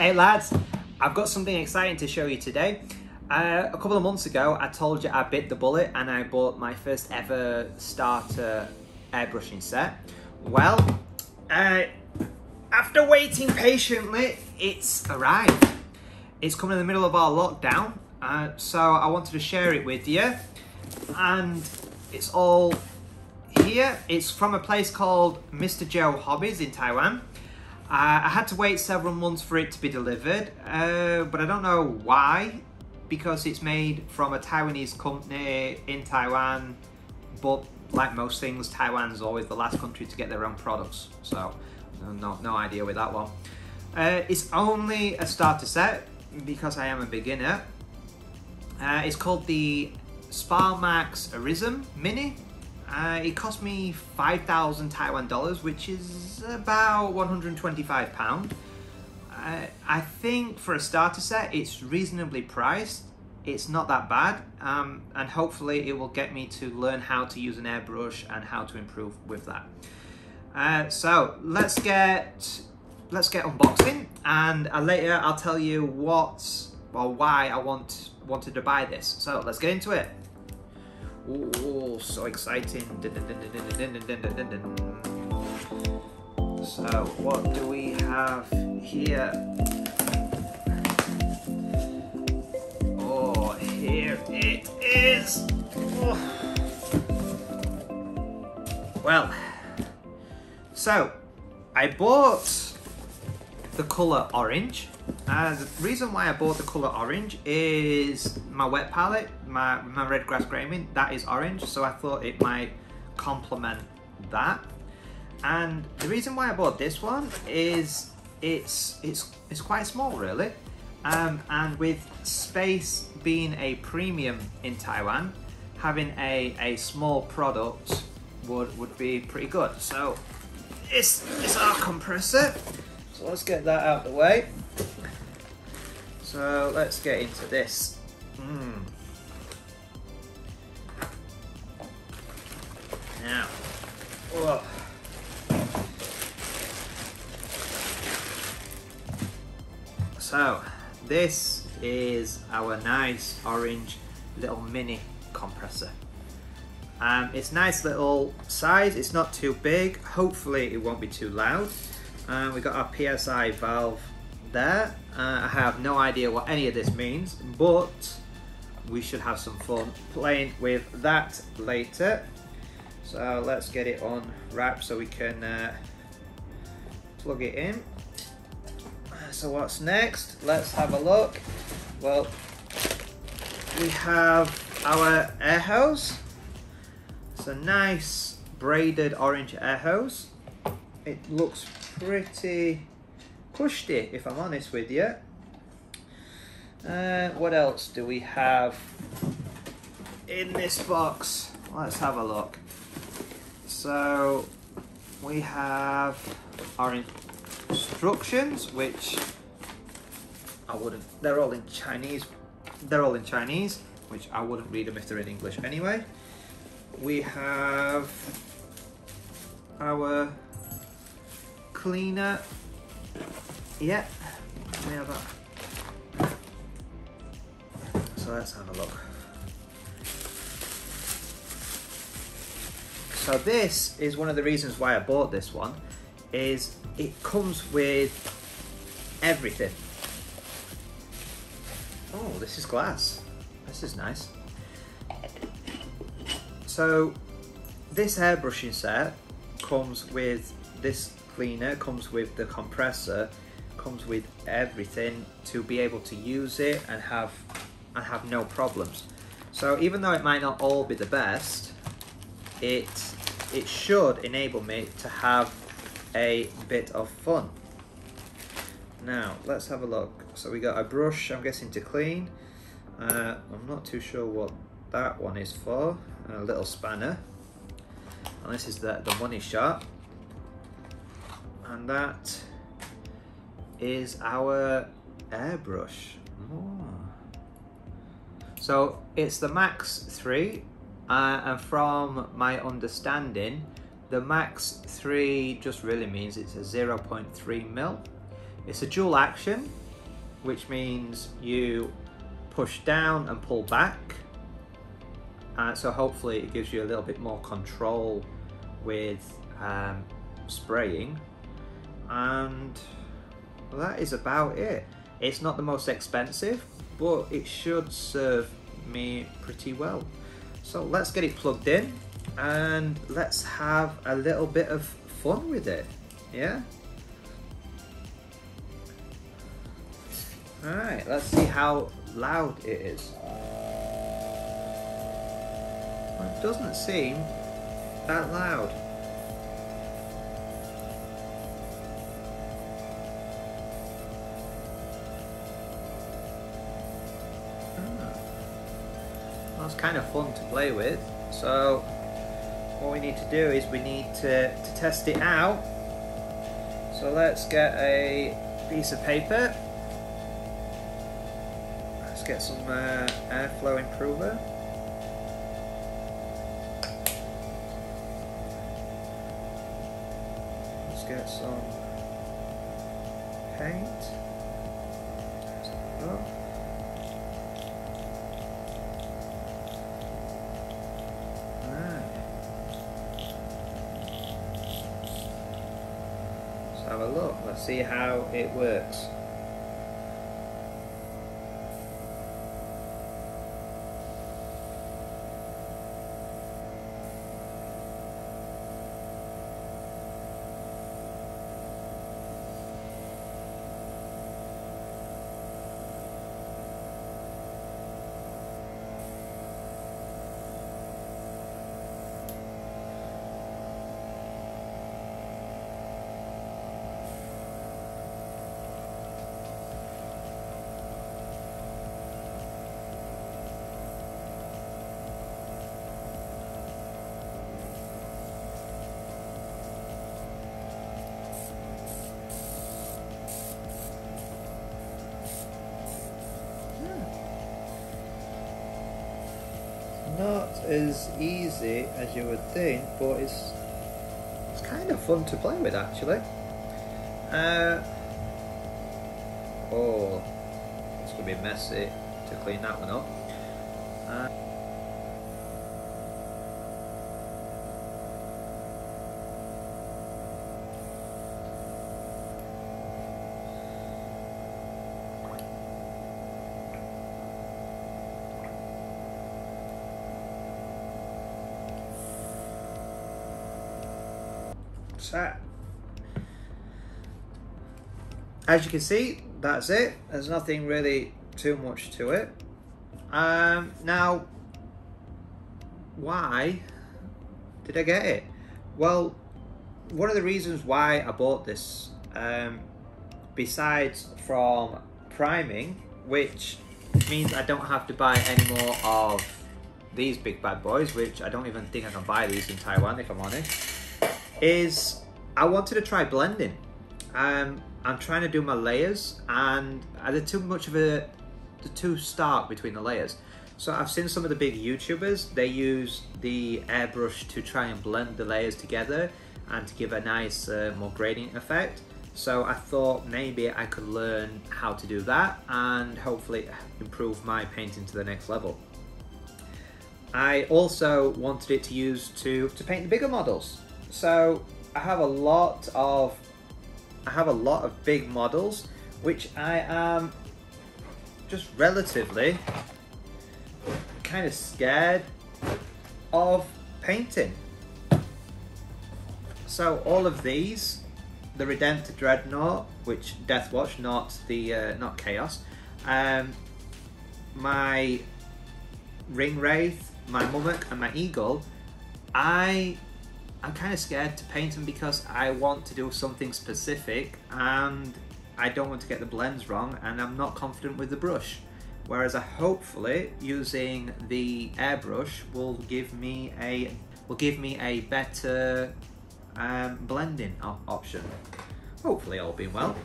Hey lads, I've got something exciting to show you today. A couple of months ago I told you I bit the bullet and I bought my first ever starter airbrushing set. Well, after waiting patiently, it's arrived. It's coming in the middle of our lockdown, so I wanted to share it with you. And it's all here. It's from a place called Mr. Joe Hobbies in Taiwan. I had to wait several months for it to be delivered, but I don't know why, because it's made from a Taiwanese company in Taiwan, but like most things, Taiwan's always the last country to get their own products, so no idea with that one. It's only a starter set because I am a beginner. It's called the SparMax Arism Mini. It cost me 5,000 Taiwan dollars, which is about 125 pounds. I think for a starter set, it's reasonably priced. It's not that bad, and hopefully it will get me to learn how to use an airbrush and how to improve with that. So let's get unboxing, and later I'll tell you why I wanted to buy this. So let's get into it. Oh, so exciting. So what do we have here? Oh, here it is. Oh. Well, so I bought the color orange. The reason why I bought the color orange is my wet palette, my red grass gradient, that is orange, so I thought it might complement that. And the reason why I bought this one is it's quite small, really, and with space being a premium in Taiwan, having a small product would be pretty good. So it's our compressor, so let's get that out of the way. So let's get into this. Now, whoa. So this is our nice orange little mini compressor. It's nice little size. It's not too big. Hopefully it won't be too loud. We got our PSI valve there. I have no idea what any of this means, but we should have some fun playing with that later. So let's get it unwrapped so we can plug it in. So what's next? Let's have a look. Well, we have our air hose. It's a nice braided orange air hose. It looks pretty cushy, if I'm honest with you. What else do we have in this box? Let's have a look. So we have our instructions, which they're all in Chinese. They're all in Chinese, which I wouldn't read them if they're in English anyway. We have our cleaner. Yeah, we have that. So let's have a look. So this is one of the reasons why I bought this one, is it comes with everything. Oh, this is glass. This is nice. So this airbrushing set comes with this cleaner, comes with the compressor, comes with everything to be able to use it and have no problems. So even though it might not all be the best, it should enable me to have a bit of fun. Now let's have a look. So we got a brush, I'm guessing to clean. I'm not too sure what that one is for. A little spanner. And this is the money shot. And that is our airbrush. Oh. So it's the MAX-3, and from my understanding, the MAX-3 just really means it's a 0.3mm. It's a dual action, which means you push down and pull back. So hopefully it gives you a little bit more control with spraying. And that is about it. It's not the most expensive, but it should serve me pretty well. So let's get it plugged in and let's have a little bit of fun with it, yeah? All right, let's see how loud it is. Well, it doesn't seem that loud. That's kind of fun to play with. So what we need to do is we need to test it out. So let's get a piece of paper. Let's get some airflow improver. Let's get some paint. Oh. Have a look, let's see how it works. Not as easy as you would think, but it's kind of fun to play with actually. Oh, it's gonna be messy to clean that one up. So, as you can see, that's it. There's nothing really too much to it. Now, why did I get it? Well, one of the reasons why I bought this, besides from priming, which means I don't have to buy any more of these big bad boys, which I don't even think I can buy these in Taiwan if I'm honest, is I wanted to try blending. I'm trying to do my layers and they're too much of a, they're too stark between the layers. So I've seen some of the big YouTubers, they use the airbrush to try and blend the layers together and to give a nice more gradient effect. So I thought maybe I could learn how to do that and hopefully improve my painting to the next level. I also wanted it to use to paint the bigger models. So I have a lot of big models which I am just relatively kind of scared of painting. So all of these, the Redemptor Dreadnought, which Deathwatch, not the not Chaos, my Ring Wraith, my Mummock and my Eagle, I'm kind of scared to paint them because I want to do something specific and I don't want to get the blends wrong and I'm not confident with the brush. Whereas hopefully using the airbrush will give me a better blending option. Hopefully all being well.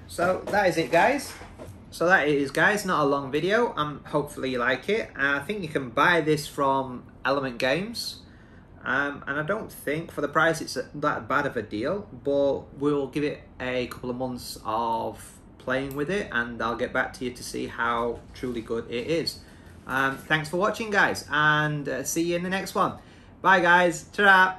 So that is it, guys. Not a long video. Hopefully you like it. I think you can buy this from Element Games. And I don't think for the price it's that bad of a deal, but we'll give it a couple of months of playing with it, and I'll get back to you to see how truly good it is. Thanks for watching, guys, and see you in the next one. Bye, guys. Ta-ra.